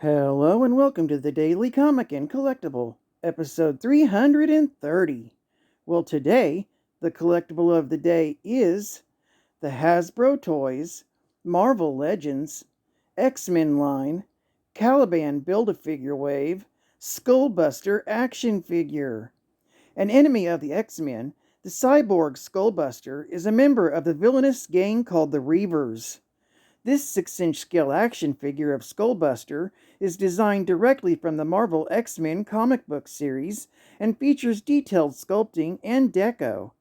Hello and welcome to the Daily Comic and Collectible, episode 330. Well, today, the collectible of the day is the Hasbro Toys, Marvel Legends, X-Men line, Caliban Build-A-Figure Wave, Skullbuster action figure. An enemy of the X-Men, the cyborg Skullbuster is a member of the villainous gang called the Reavers. This 6-inch scale action figure of Skullbuster is designed directly from the Marvel X-Men comic book series and features detailed sculpting and deco.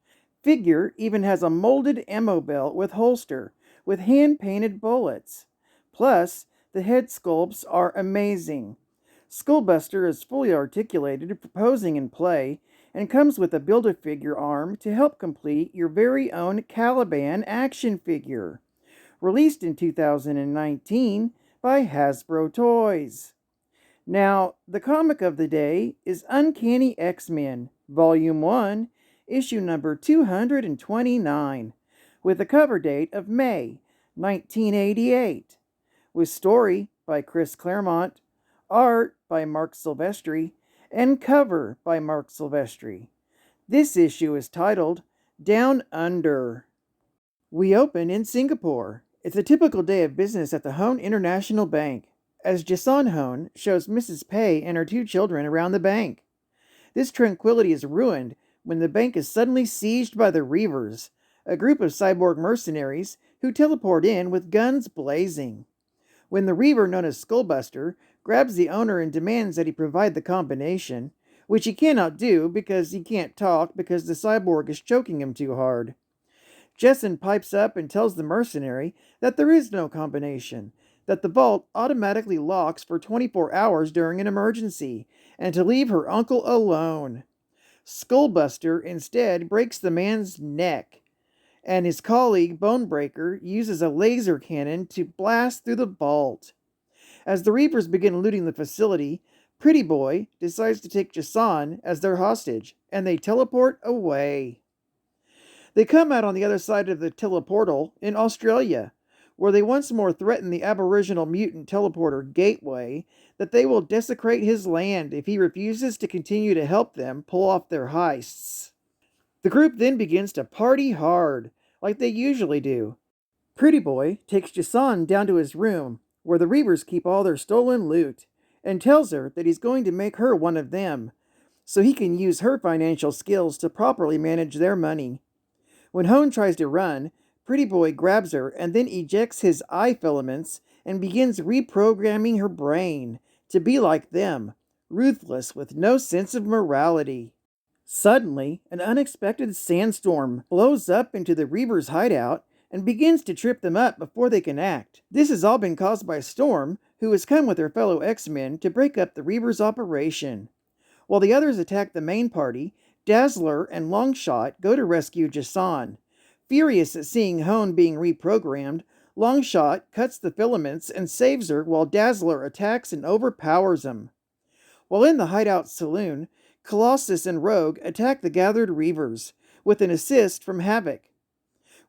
Figure even has a molded ammo belt with holster with hand-painted bullets. Plus, the head sculpts are amazing. Skullbuster is fully articulated for posing in play and comes with a Build-A-Figure arm to help complete your very own Caliban action figure. Released in 2019 by Hasbro Toys. Now, the comic of the day is Uncanny X-Men, Volume 1, issue number 229, with a cover date of May 1988, with story by Chris Claremont, art by Mark Silvestri, and cover by Mark Silvestri. This issue is titled Down Under. We open in Singapore. It's a typical day of business at the Hone International Bank, as Jason Hone shows Mrs. Pei and her two children around the bank. This tranquility is ruined when the bank is suddenly sieged by the Reavers, a group of cyborg mercenaries who teleport in with guns blazing. When the Reaver known as Skullbuster grabs the owner and demands that he provide the combination, which he cannot do because he can't talk because the cyborg is choking him too hard. Jessen pipes up and tells the mercenary that there is no combination, that the vault automatically locks for 24 hours during an emergency, and to leave her uncle alone. Skullbuster instead breaks the man's neck, and his colleague Bonebreaker uses a laser cannon to blast through the vault. As the Reapers begin looting the facility, Pretty Boy decides to take Jason as their hostage, and they teleport away. They come out on the other side of the teleportal in Australia, where they once more threaten the Aboriginal mutant teleporter Gateway that they will desecrate his land if he refuses to continue to help them pull off their heists. The group then begins to party hard, like they usually do. Pretty Boy takes Jason down to his room, where the Reavers keep all their stolen loot, and tells her that he's going to make her one of them, so he can use her financial skills to properly manage their money. When Hone tries to run, Pretty Boy grabs her and then ejects his eye filaments and begins reprogramming her brain to be like them, ruthless with no sense of morality. Suddenly, an unexpected sandstorm blows up into the Reavers' hideout and begins to trip them up before they can act. This has all been caused by Storm, who has come with her fellow X-Men to break up the Reavers' operation. While the others attack the main party, Dazzler and Longshot go to rescue Jason. Furious at seeing Hone being reprogrammed, Longshot cuts the filaments and saves her while Dazzler attacks and overpowers him. While in the hideout saloon, Colossus and Rogue attack the gathered Reavers, with an assist from Havoc.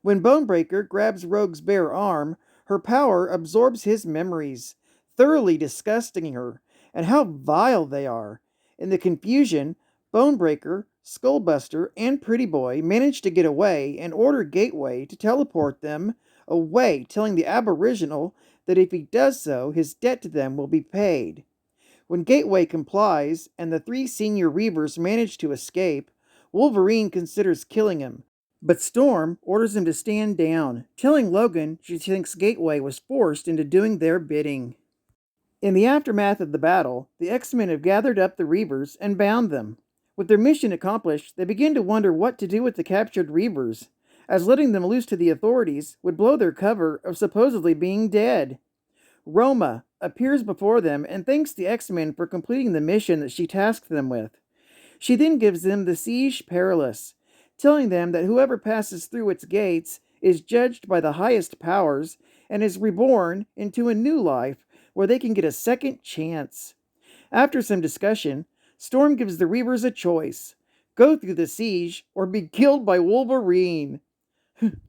When Bonebreaker grabs Rogue's bare arm, her power absorbs his memories, thoroughly disgusting her, and how vile they are. In the confusion, Bonebreaker, Skullbuster, and Pretty Boy manage to get away and order Gateway to teleport them away, telling the Aboriginal that if he does so, his debt to them will be paid. When Gateway complies and the 3 senior Reavers manage to escape, Wolverine considers killing him, but Storm orders him to stand down, telling Logan she thinks Gateway was forced into doing their bidding. In the aftermath of the battle, the X-Men have gathered up the Reavers and bound them. With their mission accomplished, they begin to wonder what to do with the captured Reavers, as letting them loose to the authorities would blow their cover of supposedly being dead. Roma appears before them and thanks the X-Men for completing the mission that she tasked them with. She then gives them the Siege Perilous, telling them that whoever passes through its gates is judged by the highest powers and is reborn into a new life where they can get a second chance. After some discussion, Storm gives the Reavers a choice: go through the siege or be killed by Wolverine.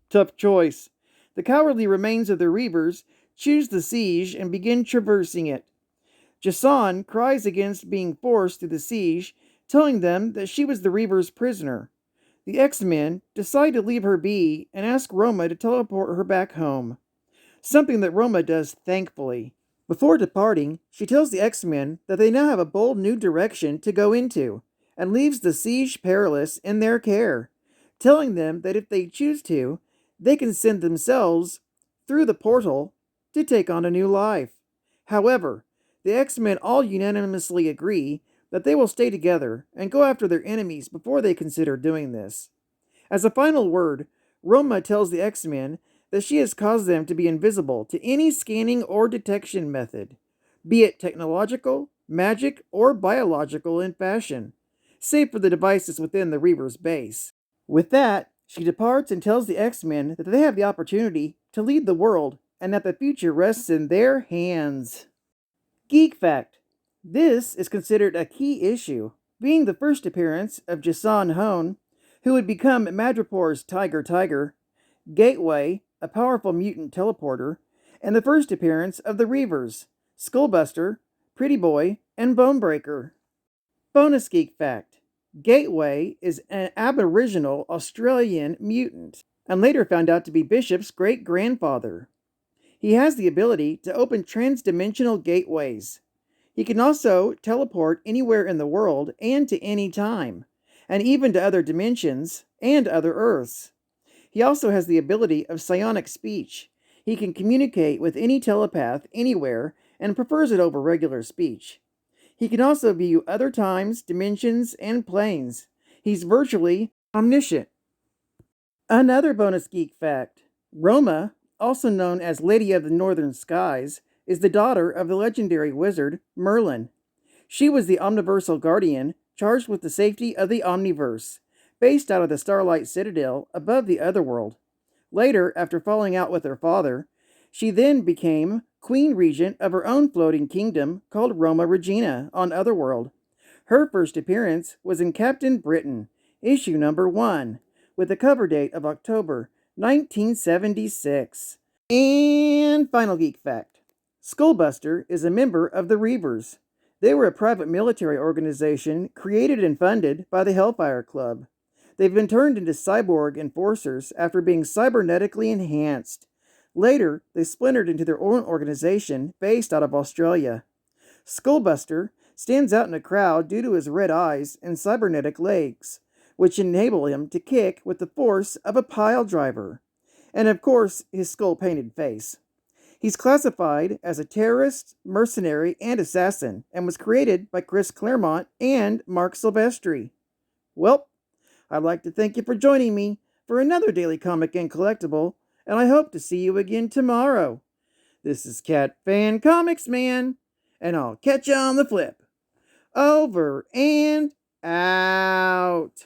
Tough choice. The cowardly remains of the Reavers choose the siege and begin traversing it. Jason cries against being forced through the siege, telling them that she was the Reaver's prisoner. The X-Men decide to leave her be and ask Roma to teleport her back home, something that Roma does thankfully. Before departing, she tells the X-Men that they now have a bold new direction to go into, and leaves the Siege Perilous in their care, telling them that if they choose to, they can send themselves through the portal to take on a new life. However, the X-Men all unanimously agree that they will stay together and go after their enemies before they consider doing this. As a final word, Roma tells the X-Men that she has caused them to be invisible to any scanning or detection method, be it technological, magic, or biological in fashion, save for the devices within the Reaver's base. With that, she departs and tells the X-Men that they have the opportunity to lead the world and that the future rests in their hands. Geek Fact: this is considered a key issue, being the first appearance of Jason Hone, who would become Madripoor's Tiger, Gateway, a powerful mutant teleporter, and the first appearance of the Reavers, Skullbuster, Pretty Boy, and Bonebreaker. Bonus Geek Fact: Gateway is an Aboriginal Australian mutant, and later found out to be Bishop's great-grandfather. He has the ability to open trans-dimensional gateways. He can also teleport anywhere in the world and to any time, and even to other dimensions and other Earths. He also has the ability of psionic speech. He can communicate with any telepath anywhere and prefers it over regular speech. He can also view other times, dimensions, and planes. He's virtually omniscient. Another bonus geek fact: Roma, also known as Lady of the Northern Skies, is the daughter of the legendary wizard Merlin. She was the Omniversal Guardian charged with the safety of the Omniverse, based out of the Starlight Citadel above the Otherworld. Later, after falling out with her father, she then became Queen Regent of her own floating kingdom called Roma Regina on Otherworld. Her first appearance was in Captain Britain, issue number 1, with a cover date of October 1976. And final geek fact: Skullbuster is a member of the Reavers. They were a private military organization created and funded by the Hellfire Club. They've been turned into cyborg enforcers after being cybernetically enhanced. Later, they splintered into their own organization based out of Australia. Skullbuster stands out in a crowd due to his red eyes and cybernetic legs, which enable him to kick with the force of a pile driver. And of course, his skull-painted face. He's classified as a terrorist, mercenary, and assassin, and was created by Chris Claremont and Mark Silvestri. Well, I'd like to thank you for joining me for another Daily Comic and Collectible, and I hope to see you again tomorrow. This is Cat Fan Comics Man, and I'll catch you on the flip. Over and out.